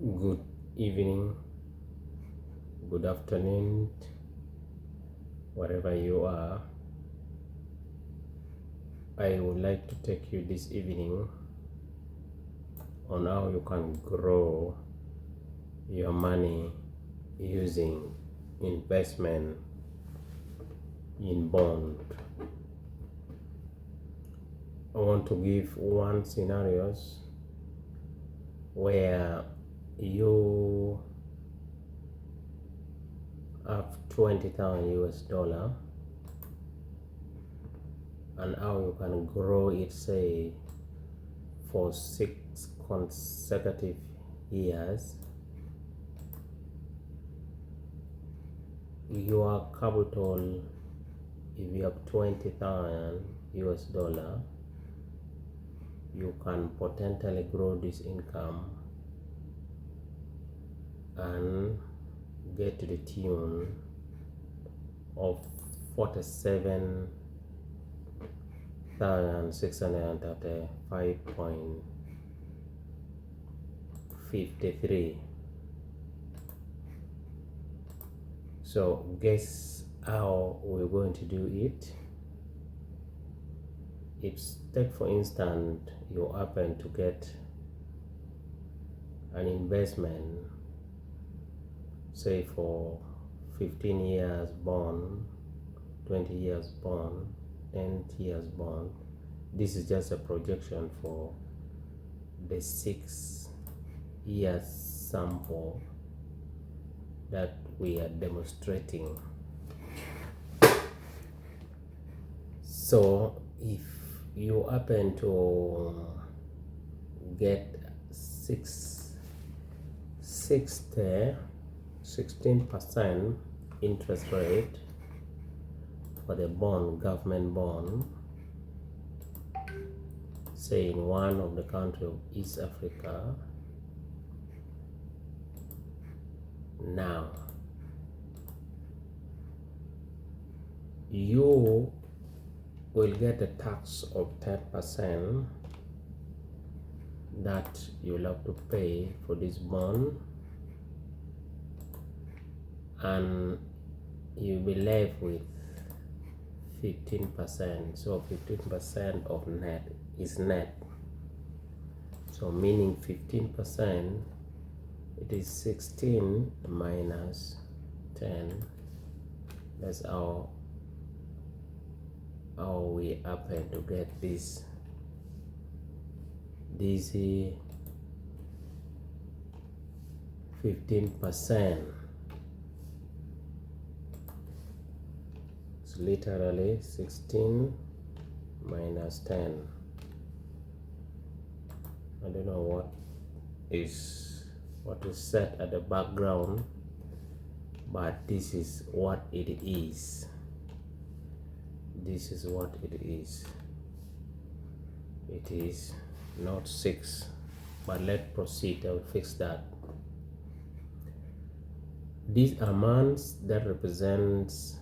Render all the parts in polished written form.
Good evening, good afternoon, wherever you are. I would like to take you this evening on how you can grow your money using investment in bond. I want to give one scenarios where you have 20,000 US dollar and how you can grow it, say, for 6 consecutive years. Your capital, if you have 20,000 US dollar, you can potentially grow this income and get to the tune of 47,635.53. So guess how we're going to do it. If, take for instance, you happen to get an investment, say for 15 years bond, 20 years bond, 10 years bond. This is just a projection for the 6 years sample that we are demonstrating. So if you happen to get 16% interest rate for the bond, government bond, say in one of the country of East Africa, now you will get a tax of 10% that you'll have to pay for this bond, and you'll be left with 15%. So 15% of net is net. So meaning 15%, it is 16 minus 10. That's how we happen to get this dizzy 15%. It's literally 16 minus 10. I don't know what is set at the background, but this is what it is. This is what it is. It is not 6, but let's proceed. I'll fix that. These are months that represents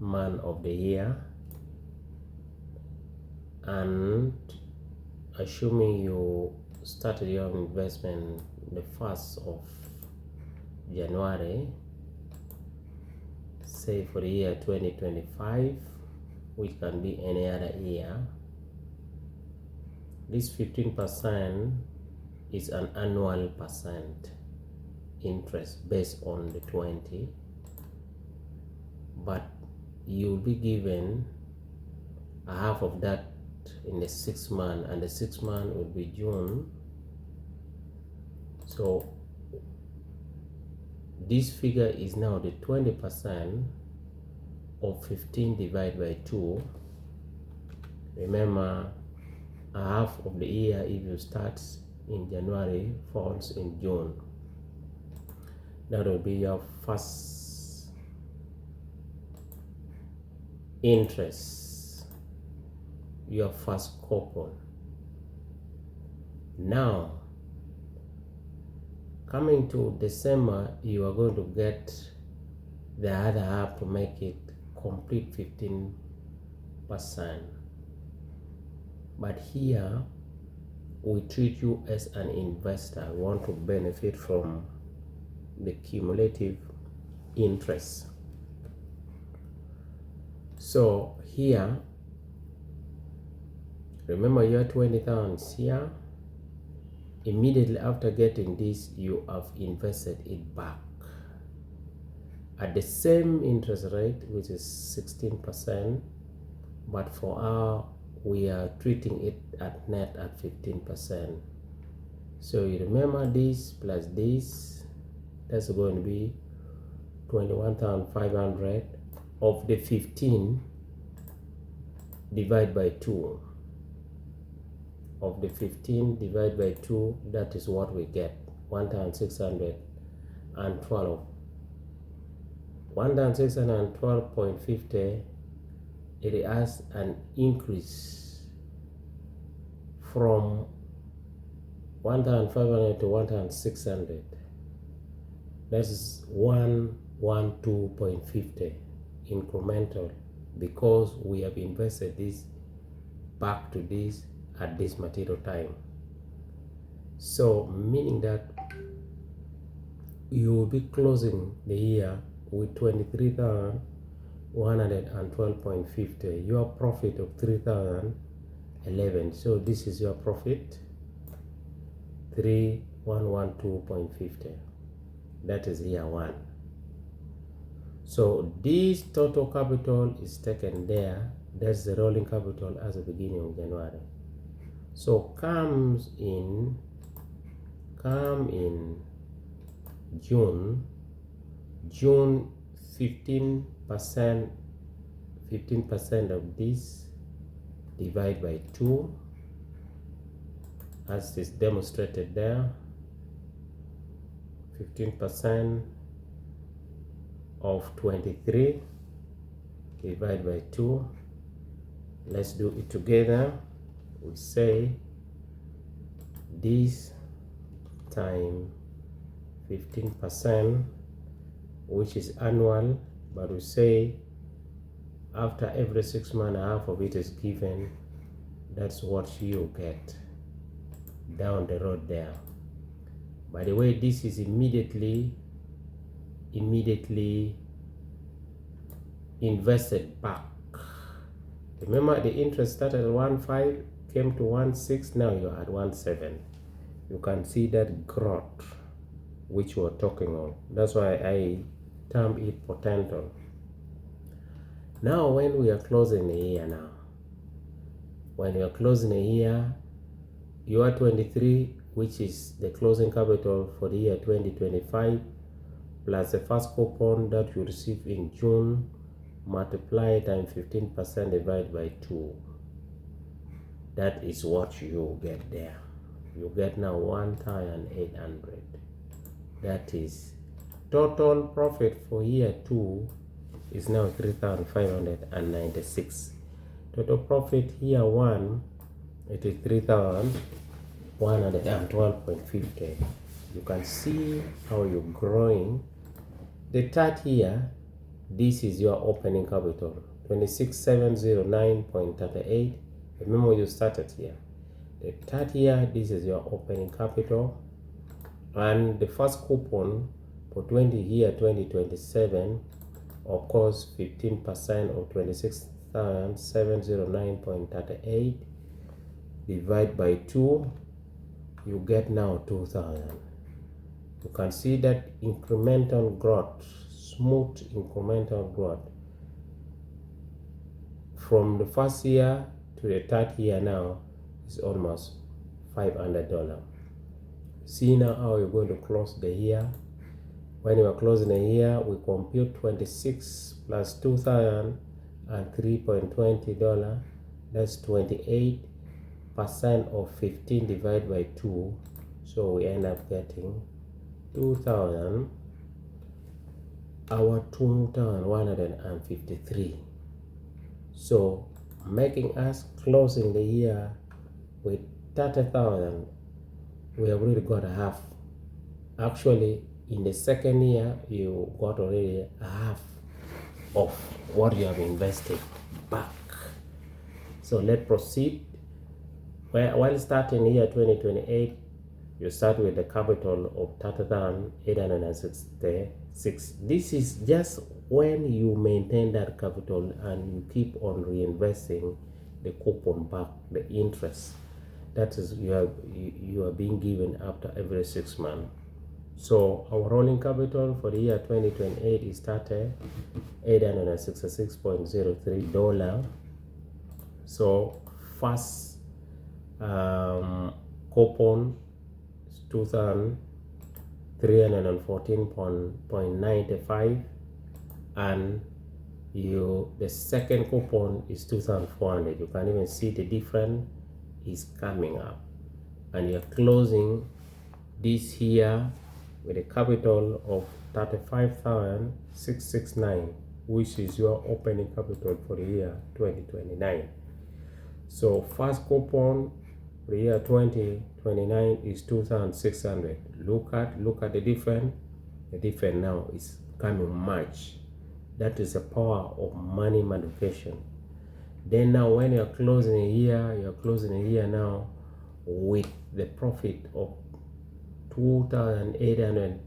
month of the year, and assuming you started your investment the 1st of January, say for the year 2025, which can be any other year, this 15% is an annual percent interest based on the 20, but you'll be given a half of that in the 6th month, and the 6th month will be June. So this figure is now the 20% of 15 divided by 2. Remember, a half of the year, if you start in January, falls in June. That will be your first interest, your first coupon. Now, coming to December, you are going to get the other half to make it complete 15%. But here we treat you as an investor. We want to benefit from the cumulative interest. So here, remember your 20,000 here. Immediately after getting this, you have invested it back at the same interest rate, which is 16%, but for our, we are treating it at net at 15%. So you remember this plus this, that's going to be 21,500 of the 15 divided by 2. Of the 15 divided by 2, that is what we get, 1,612. 1,612.50, it has an increase from 1,500 to 1,600. That is 112.50 incremental, because we have invested this back to this at this material time. So meaning that you will be closing the year with 23,112.50, your profit of 3,011. So this is your profit, 3,112.50. that is year one. So this total capital is taken there. That's the rolling capital as the beginning of January. So come in June 15% of this divide by 2, as is demonstrated there. 15% of 23 divide by 2. Let's do it together. We say this time 15%, which is annual, but we say after every 6 months half of it is given. That's what you get down the road there. By the way, this is immediately invested back. Remember, the interest started at 1.5, came to 1.6, now you're at 1.7. You can see that growth which we're talking on. That's why I term it potential. Now when we are closing the year now, when you are closing a year, you are 23, which is the closing capital for the year 2025, plus the first coupon that you receive in June, multiply times 15% divided by 2. That is what you get there. You get now 1,800. That is total profit for year 2 is now 3,596. Total profit year 1, it is 3,112.50. You can see how you're growing. The third year, this is your opening capital, 26,709.38. Remember you started here. The third year, this is your opening capital, and the first coupon for 2027, of course, 15% of 26,709.38 divide by 2, you get now 2,000. You can see that incremental growth, smooth incremental growth from the first year to the third year now is almost $500. See now how you're going to close the year. When you are closing the year, we compute 26 plus 2,000 and $3.20. That's 28% of 15 divided by 2. So we end up getting 2,000, our 2,153. So making us closing the year with 30,000. We have already got a half. Actually, in the second year, you got already a half of what you have invested back. So let's proceed While starting year 2028, you start with a capital of 30,866. This is just when you maintain that capital and you keep on reinvesting the coupon back, the interest. That is, you are being given after every 6 months. So our rolling capital for the year 2028 is started $866.03. So first coupon is 2,314.95, and the second coupon is 2,400. You can even see the difference is coming up, and you're closing this here with a capital of 35,669, which is your opening capital for the year 2029. So first coupon for the year 2029 is 2,600. Look at the difference. The difference now is coming much. That is the power of money multiplication. Then now when you're closing a year now with the profit of 2,800.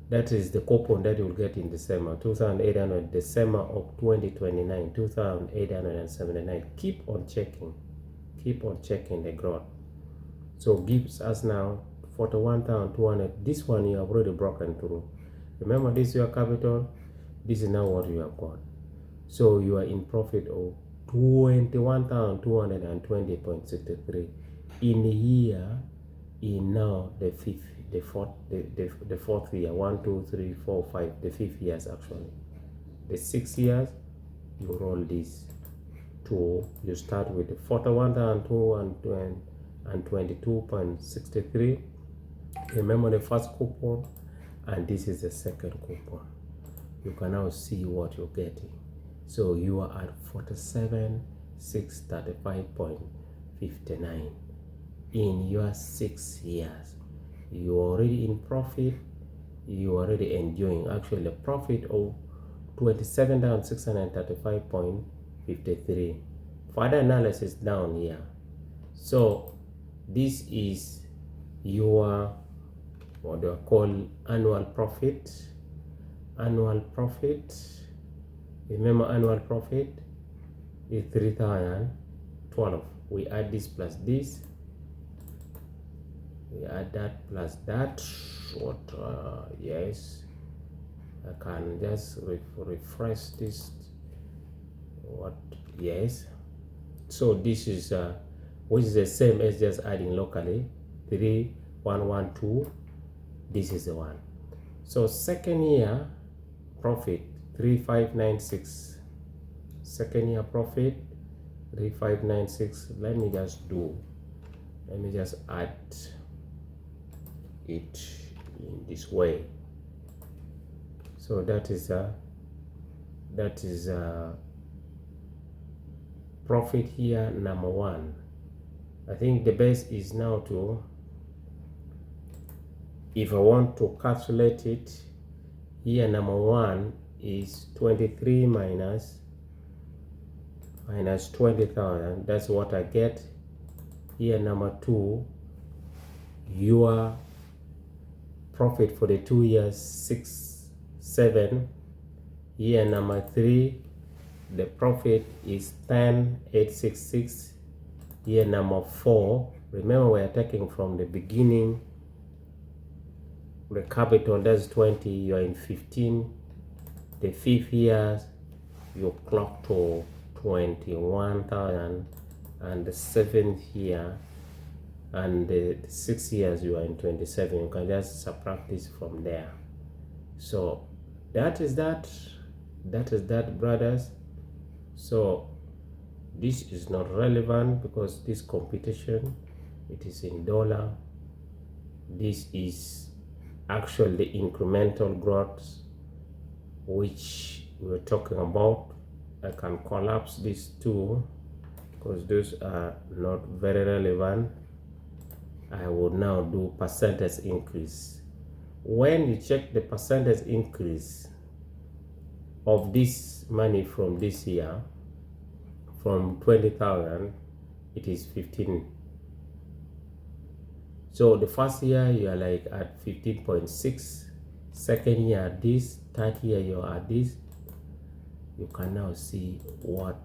That is the coupon that you'll get in December. 2,800, December of 2029, 2,879. Keep on checking the growth. So gives us now 41,200. This one you have already broken through. Remember, this is your capital. This is now what you have got. So you are in profit of 21,220.63 in a year. In now the fourth year, 1, 2, 3, 4, 5, the 5th years actually. The 6 years, you roll this to, you start with the 41,222.63. Remember the first coupon, and this is the second coupon. You can now see what you're getting. So you are at 47,635.59 in your 6 years. You are already in profit. You are already enjoying actually a profit of 27,635.53. Further analysis down here. So this is your what do I call annual profit. Annual profit. Remember, annual profit is 3,012. We add this plus this. We add that plus that. What? Yes. I can just refresh this. What? Yes. So this is which is the same as just adding locally. 3,112. This is the one. So second year profit 3,596. Second year profit 3,596. Let me just add it in this way. So that is profit here number 1. I think the best is now to, if I want to calculate it here, number 1 is 23 minus 20,000. That's what I get. Here number 2, your profit for the 2 years 6,700. Here number 3, the profit is 10,866. Here number 4, remember we are taking from the beginning. The capital, that's 20, you are in 15. The 5th years, you clock to 21,000, and the 7th year and the 6 years you are in 27. You can just subtract this from there. So that is that, brothers. So this is not relevant because this competition, it is in dollar. This is actually the incremental growth which we're talking about. I can collapse these two because those are not very relevant. I will now do percentage increase. When you check the percentage increase of this money from this year, from 20,000, it is 15. So the first year you are like at 15.6, second year at this, third year you are at this. You can now see what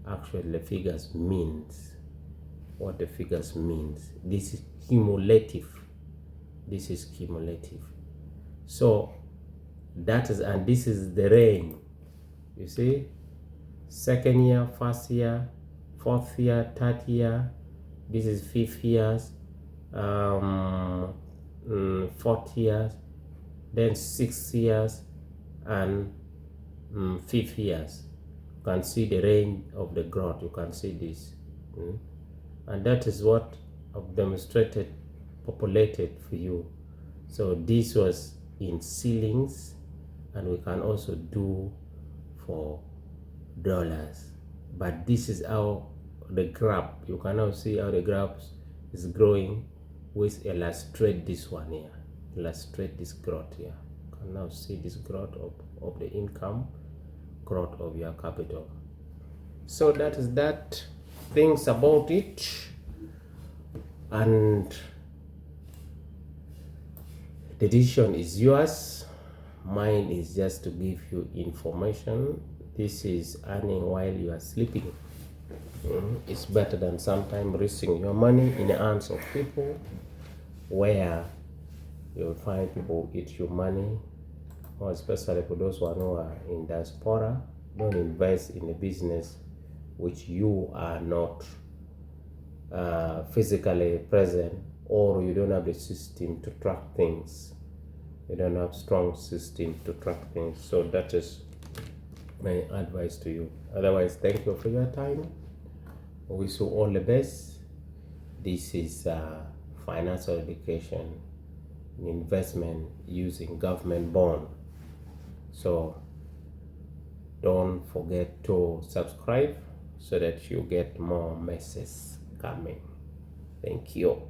actually the figures means. What the figures means. This is cumulative. This is cumulative. So that is, and this is the range. You see, second year, first year, fourth year, third year. This is fifth years, fourth years, then 6 years, and 5 years. You can see the range of the growth. You can see this, and that is what I've demonstrated, populated for you. So this was in ceilings, and we can also do for dollars. But this is how the graph, you can now see how the graph is growing. With illustrate this one here, illustrate this growth here. You can now see this growth of the income, growth of your capital. So that is that, things about it. And the decision is yours. Mine is just to give you information. This is earning while you are sleeping. It's better than sometimes risking your money in the hands of people, where you'll find people eat your money, or especially for those who are in diaspora. Don't invest in a business which you are not physically present, or you don't have the system to track things. You don't have strong system to track things. So that is my advice to you. Otherwise, thank you for your time. I wish you all the best. This is financial education, investment using government bond. So don't forget to subscribe so that you get more messages coming. Thank you.